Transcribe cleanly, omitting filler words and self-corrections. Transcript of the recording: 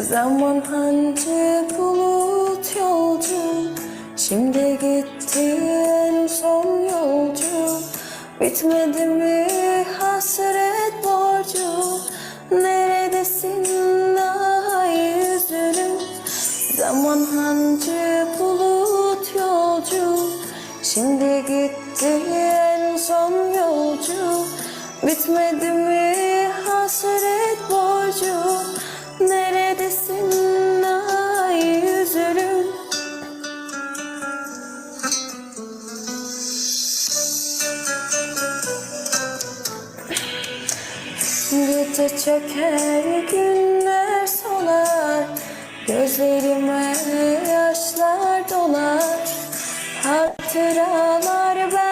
Zaman hancı bulut yolcu, şimdi gitti en son yolcu. Bitmedi mi hasret borcu, neredesin ay üzülüm. Zaman hancı bulut yolcu, şimdi gitti en son yolcu. Bitmedi mi hasret borcu, neredesin ay üzülüm. Gece çöker, günler solar, gözlerime yaşlar dolar. Hatıralar ben